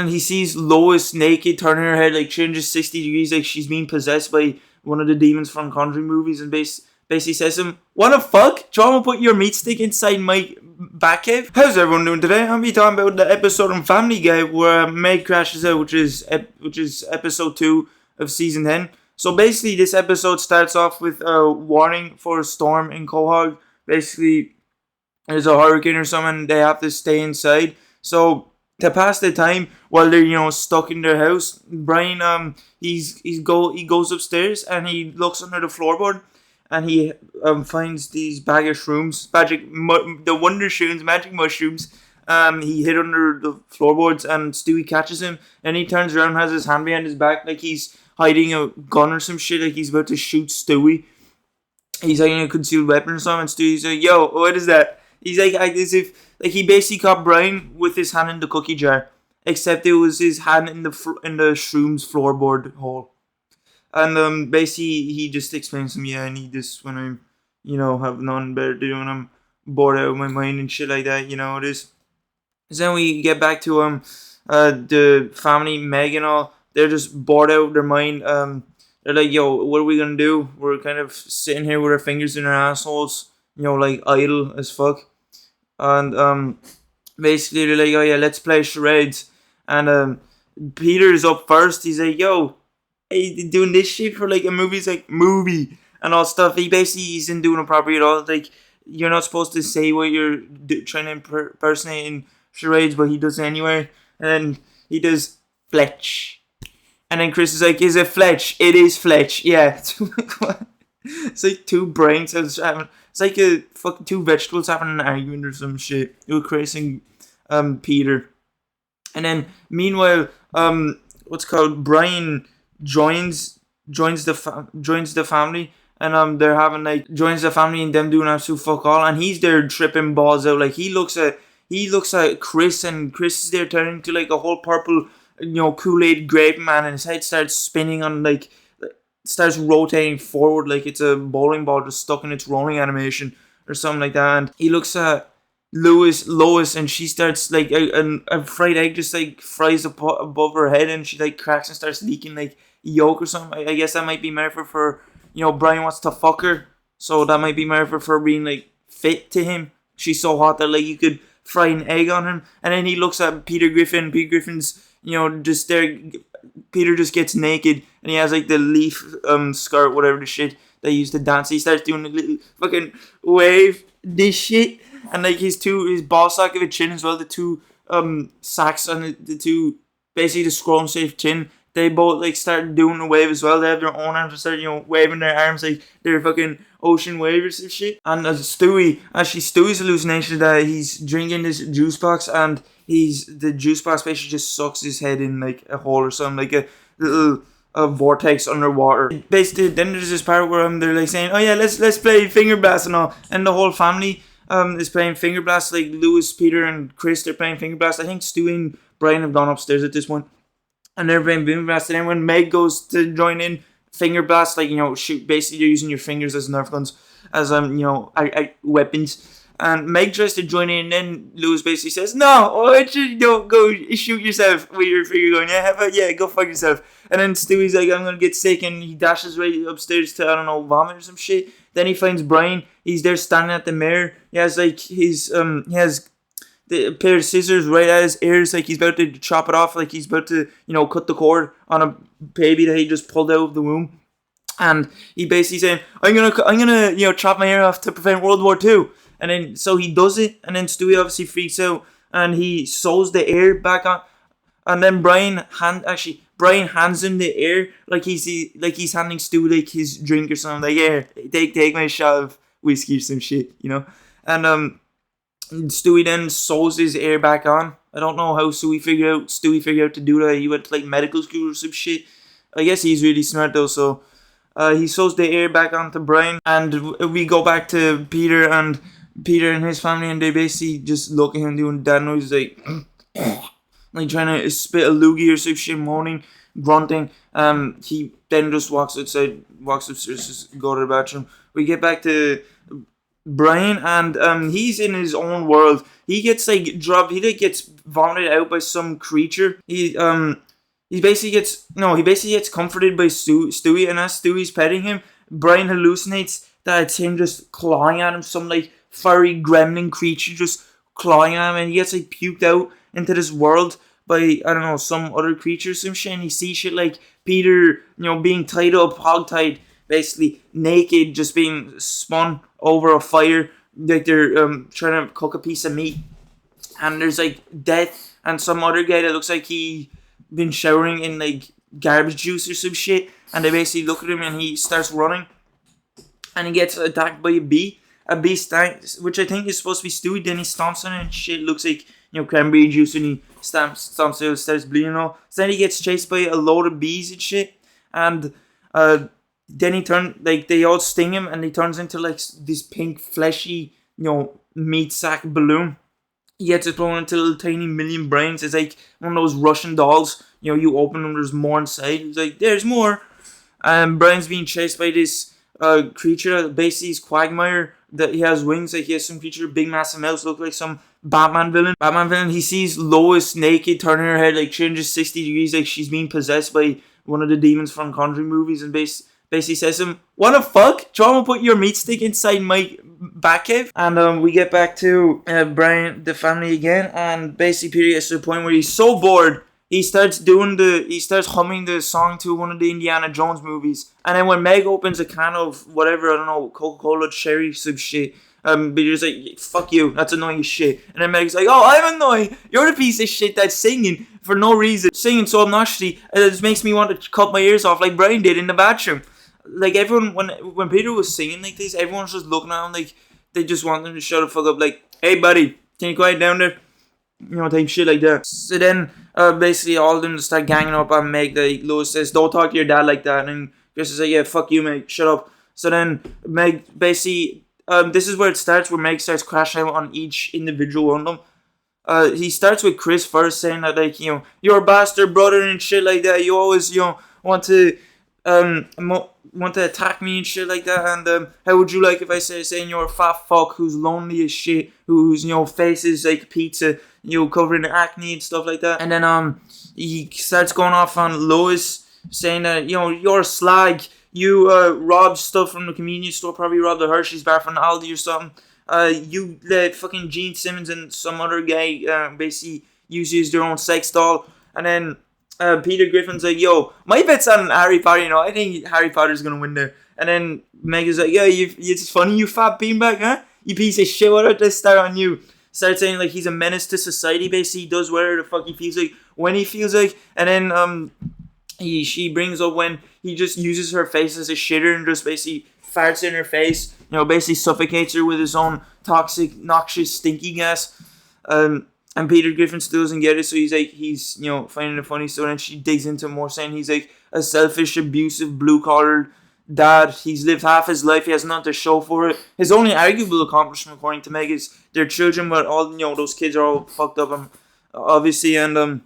And he sees Lois naked, turning her head, like, changes 60 degrees, like she's being possessed by one of the demons from Conjuring movies, and basically says to him, "Wanna fuck? Do you want to put your meat stick inside my back cave?" How's everyone doing today? I'll be talking about the episode on Family Guy where Meg crashes out, which is episode 2 of season 10. So basically, this episode starts off with a warning for a storm in Quahog. Basically, there's a hurricane or something, they have to stay inside. So to pass the time while they're stuck in their house, Brian he goes upstairs and he looks under the floorboard and he finds these bag of shrooms, the wonder shrooms, magic mushrooms. He hid under the floorboards and Stewie catches him and he turns around and has his hand behind his back like he's hiding a gun or some shit, like he's about to shoot Stewie. He's hiding a concealed weapon or something, and Stewie's like, "Yo, what is that?" He's like as if he basically caught Brian with his hand in the cookie jar, except it was his hand in the shrooms floorboard hole. And basically he just explains to me, "Yeah, I need this when I'm have nothing better to do when I'm bored out of my mind and shit like that. It is." So then we get back to the family, Meg and all. They're just bored out of their mind. They're like, "Yo, what are we gonna do? We're kind of sitting here with our fingers in our assholes, like idle as fuck." And basically they're like, "Oh yeah, let's play charades." And Peter's up first. He's like, "Yo, hey, doing this shit for like a movie?" It's like, "Movie," and all stuff. He basically isn't doing it properly at all. Like, you're not supposed to say what you're trying to impersonate in charades, but he does it anyway. And then he does Fletch. And then Chris is like, "Is it Fletch?" "It is Fletch." Yeah. It's like two brain cells having. It's like a fucking two vegetables having an argument or some shit with Chris and Peter. And then meanwhile, Brian joins the family, and they're having like joins the family and them doing absolute fuck all, and he's there tripping balls out. Like he looks at Chris, and Chris is there turning into like a whole purple Kool-Aid grape man, and his head starts spinning on like starts rotating forward like it's a bowling ball just stuck in its rolling animation or something like that. And he looks at Lois, and she starts like a fried egg just like fries above her head, and she like cracks and starts leaking like yolk or something. I guess that might be metaphor for Brian wants to fuck her, so that might be metaphor for being like fit to him. She's so hot that like you could fry an egg on him. And then he looks at Peter Griffin. Peter Griffin's just there. Peter just gets naked and he has like the leaf skirt, whatever the shit they used to dance. He starts doing a little fucking wave this shit, and like his ball sack of a chin as well, the two sacks on the two, basically the scroll safe chin, they both like start doing a wave as well. They have their own arms and start waving their arms like they're fucking ocean wavers and shit. And Stewie's hallucination that he's drinking this juice box, and the juice box basically just sucks his head in like a hole or something, like a little vortex underwater. Basically, then there's this part where they're like saying, "Oh yeah, let's play finger blast and all," and the whole family is playing finger blast. Like Louis, Peter, and Chris, they're playing finger blast. I think Stewie and Brian have gone upstairs at this point, and they're playing finger blast. And then when Meg goes to join in finger blast, like shoot, basically you're using your fingers as Nerf guns, as weapons. And Meg tries to join in, and then Louis basically says, "No, why don't you go shoot yourself with your finger gun? Yeah, go fuck yourself." And then Stewie's like, "I'm gonna get sick," and he dashes right upstairs to, I don't know, vomit or some shit. Then he finds Brian. He's there standing at the mirror. He has like he has a pair of scissors right at his ears, like he's about to chop it off, like he's about to cut the cord on a baby that he just pulled out of the womb. And he basically saying, I'm gonna chop my ear off to prevent World War II." And then so he does it, and then Stewie obviously freaks out and he sews the ear back on. And then Brian hands him the ear like he's handing Stewie like his drink or something. Like, "Here, take my shot of whiskey or some shit, And Stewie then sews his ear back on. I don't know how Stewie figured out to do that. He went to like medical school or some shit. I guess he's really smart though. So he sews the ear back onto Brian, and we go back to Peter and his family, and they basically just look at him doing that noise like like trying to spit a loogie or some shit, moaning, grunting. He then just walks upstairs, just go to the bathroom. We get back to Brian, and he's in his own world. He gets like dropped. He like gets vomited out by some creature. He basically gets no. He basically gets comforted by Stewie, and as Stewie's petting him, Brian hallucinates that it's him just clawing at him. Some like furry gremlin creature just clawing at him, and he gets like puked out into this world by I don't know some other creature, some shit. And he sees shit like Peter, being tied up, hogtied, basically naked, just being spun over a fire, like they're trying to cook a piece of meat, and there's like death and some other guy that looks like he been showering in like garbage juice or some shit, and they basically look at him and he starts running, and he gets attacked by a bee. A bee which I think is supposed to be Stewie. Then he stomps on it and shit. Looks like cranberry juice, and he stomps it, starts bleeding all. So then he gets chased by a load of bees and shit, and then they all sting him, and he turns into like this pink fleshy meat sack balloon. He gets it blown into little tiny million brains. It's like one of those Russian dolls. You open them, there's more inside. He's like, there's more. Brian's being chased by this creature. Basically, he's Quagmire. That he has wings. Like he has some creature, big massive mouth, look like some Batman villain. He sees Lois naked, turning her head like 360 degrees, like she's being possessed by one of the demons from Conjuring movies, and basically says to him, "What the fuck? Do you want to put your meat stick inside my back cave?" And we get back to Brian, the family again, and basically Peter gets to the point where he's so bored, he starts humming the song to one of the Indiana Jones movies, and then when Meg opens a can of whatever, I don't know, Coca-Cola, cherry, some shit, Peter's like, "Fuck you, that's annoying as shit," and then Meg's like, "Oh, I'm annoying. You're the piece of shit that's singing for no reason, singing so obnoxiously, it just makes me want to cut my ears off like Brian did in the bathroom." Like everyone, when Peter was singing like this, everyone's just looking at him like they just want him to shut the fuck up. Like, "Hey buddy, can you quiet down there?" Type shit like that. So then, basically all of them start ganging up on Meg. Like Lois says, "Don't talk to your dad like that," and Chris is like, "Yeah, fuck you, Meg, shut up." So then Meg basically, this is where it starts, where Meg starts crashing out on each individual one of them. He starts with Chris first, saying that like you're a bastard brother and shit like that. You always want to want to attack me and shit like that, and how would you like if I saying you're a fat fuck who's lonely as shit, whose face is like pizza, covered in acne and stuff like that. And then he starts going off on Lois, saying that you're a slag, you robbed stuff from the convenience store, probably robbed the Hershey's bar from Aldi or something. You let fucking Gene Simmons and some other guy basically use their own sex doll. And then Peter Griffin's like, "Yo, my bet's on Harry Potter, I think Harry Potter's gonna win there." And then Meg is like, "Yeah, it's funny, you fat beanbag, huh? You piece of shit, what did this start on you?" Start saying like he's a menace to society, basically. He does whatever the fuck he feels like, when he feels like. And then she brings up when he just uses her face as a shitter and just basically farts in her face, basically suffocates her with his own toxic, noxious, stinky gas. And Peter Griffin still doesn't get it, so he's finding it funny. So then she digs into more, saying he's like a selfish, abusive, blue-collar dad. He's lived half his life, he has nothing to show for it. His only arguable accomplishment, according to Meg, is their children, but all those kids are all fucked up, obviously. And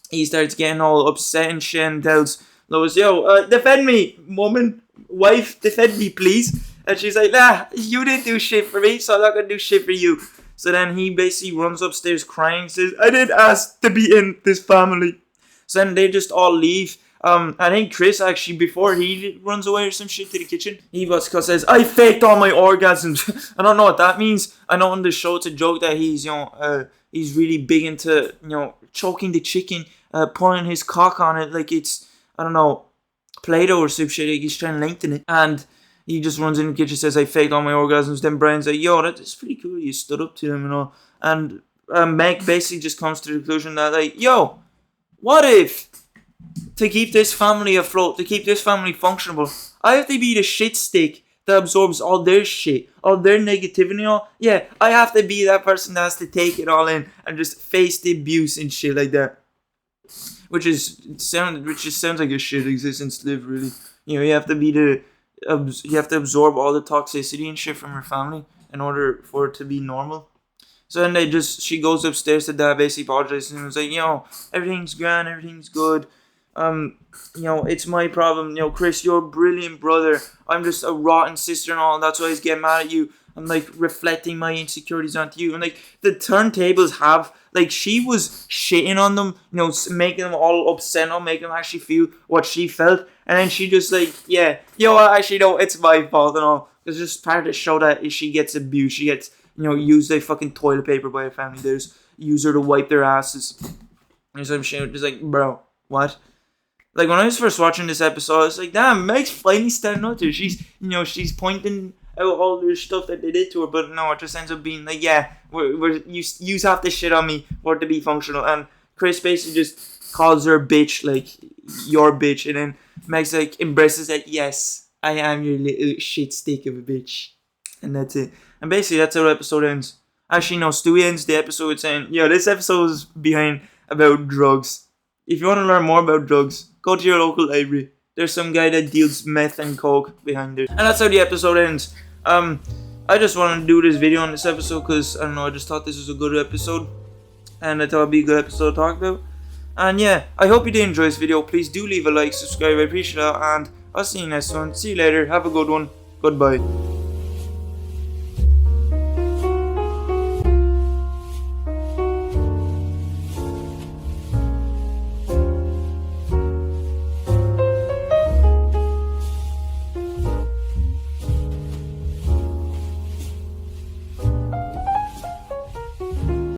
he starts getting all upset and shit, and tells Lois, "Yo, defend me, woman, wife, defend me, please." And she's like, "Nah, you didn't do shit for me, so I'm not gonna do shit for you." So then he basically runs upstairs crying, says, "I didn't ask to be in this family." So then they just all leave. I think Chris, actually, before he runs away or some shit to the kitchen, he says, "I faked all my orgasms." I don't know what that means. I know on the show it's a joke that he's he's really big into choking the chicken, pouring his cock on it like it's, I don't know, Play-Doh or some shit. Like he's trying to lengthen it, and he just runs in the kitchen, says, "I faked all my orgasms." Then Brian's like, "Yo, that's pretty cool. You stood up to them and all." And Meg basically just comes to the conclusion that like, "Yo, what if, to keep this family afloat, to keep this family functionable, I have to be the shit stick that absorbs all their shit, all their negativity and all. Yeah, I have to be that person that has to take it all in and just face the abuse and shit like that." Which just sounds like a shit existence to live, really. You have to be you have to absorb all the toxicity and shit from her family in order for it to be normal. So then she goes upstairs to dad, basically apologizes, and was like, "Everything's grand, everything's good. It's my problem. Chris, you're a brilliant brother. I'm just a rotten sister and all, and that's why he's getting mad at you. I'm like reflecting my insecurities onto you. And like the turntables have, like, she was shitting on them, you know, making them all upset, or making them actually feel what she felt. And then she just like, yeah, yo, actually no, it's my fault and all. It's just part of the show that she gets abused. She gets, you know, used like fucking toilet paper by her family. They just use her to wipe their asses. And some shit. Just like, bro, what? Like, when I was first watching this episode, I was like, damn, Meg's finally standing up to her. She's, you know, she's pointing out all the stuff that they did to her, but no, it just ends up being like, yeah, you have to shit on me for it to be functional. And Chris basically just calls her bitch, like, your bitch, and then Meg's like, embraces that, yes, I am your little shit stick of a bitch. And that's it. And basically, that's how the episode ends. Actually, no, Stewie ends the episode saying, yo, this episode is behind about drugs. If you want to learn more about drugs, go to your local library. There's some guy that deals meth and coke behind it. And that's how the episode ends. I just wanted to do this video on this episode because, I don't know, I just thought this was a good episode. And I thought it'd be a good episode to talk about. And yeah, I hope you did enjoy this video. Please do leave a like, subscribe, I appreciate that. And I'll see you next one. See you later. Have a good one. Goodbye.